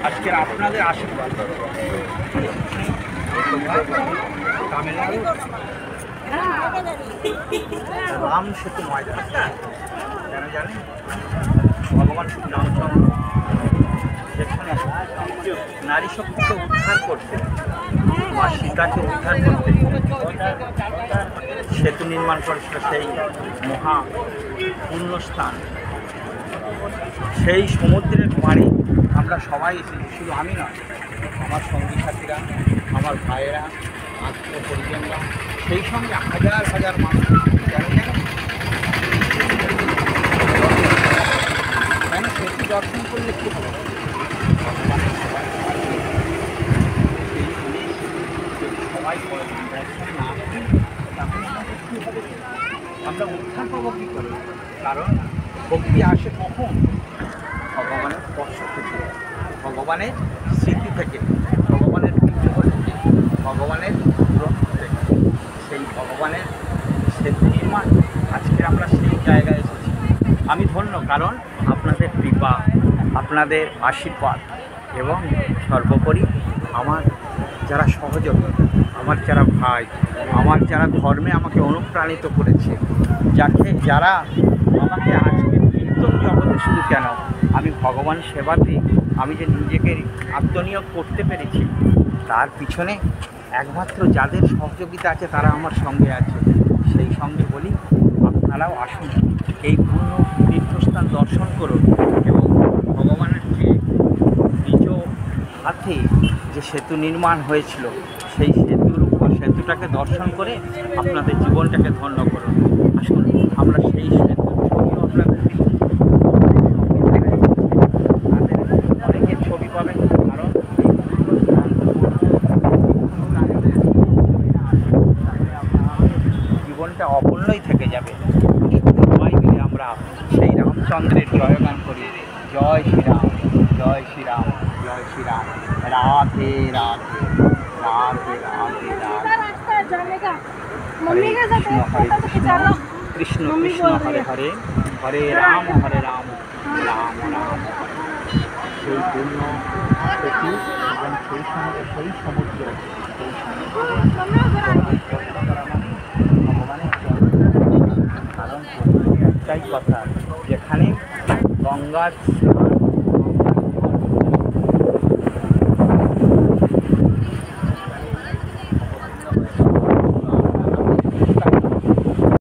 আজকের আপনাদের আশীর্বাদ তামিলনাড়ু রাম সেতু ময়দান কেন জানেন? ভগবান রামচন্দ্র যেখানে নারী শক্তিকে উদ্ধার করতে, মা সীতাকে উদ্ধার করতে সেতু নির্মাণ করেছিল, সেই মহা পুণ্যস্থান, সেই সমুদ্রের পাড়ে আমরা সবাই এসেছি। শুধু আমি নয়, আমার সঙ্গী সাথীরা, আমার ভাইয়েরা, আত্মীয় পরিজনরা, সেই সঙ্গে হাজার হাজার মানুষ কেন সেতু দর্শন করলে কী হবে? সবাই আমরা উদ্ধার পাবো কী করে? কারণ ভক্তি আসে কখন? ভগবানের স্পর্শ থেকে, ভগবানের স্মৃতি থেকে, ভগবানের বিগ্রহ থেকে, ভগবানের গ্রন্থ থেকে। সেই ভগবানের সেতু নির্মাণ আজকে আমরা সেই জায়গায় এসেছি। আমি ধন্য, কারণ আপনাদের কৃপা, আপনাদের আশীর্বাদ এবং সর্বোপরি আমার যারা সহযোগী, আমার যারা ভাই, আমার যারা ধর্মে আমাকে অনুপ্রাণিত করেছে, যারা আমাকে আজকে কীর্তন জগতে শুধু কেন, আমি ভগবান সেবাতে আমি যে নিজেকে আত্মনিয়োগ করতে পেরেছি, তার পিছনে একমাত্র যাদের সহযোগিতা আছে তারা আমার সঙ্গে আছে। সেই সঙ্গে বলি, আপনারাও আসুন, এই পূর্ণ তীর্থস্থান দর্শন করুন এবং ভগবানের যে নিজ হাতে যে সেতু নির্মাণ হয়েছিল, সেই সেতুটাকে দর্শন করে আপনাদের জীবনটাকে ধন্য করুন। আসুন, আমরা সেই সেতুর ছবিও আপনাদের অনেকের ছবি পাবেন, কারণ জীবনটা অপূর্ণই থেকে যাবে। সবাই মিলে আমরা সেই রামচন্দ্রের জয়গান করি। জয় শ্রীরাম, জয় শ্রীরাম, জয় শ্রীরাম, রাধে রাধে, রাধে রাধে রাধে। কৃষ্ণ কৃষ্ণ হরে হরে, হরে রাম, রাম রাম। সেই পূর্ণ সেতু এবং সেই সঙ্গে সেই সমুদ্র, ভগবানের কারণ একটাই কথা, যেখানে গঙ্গার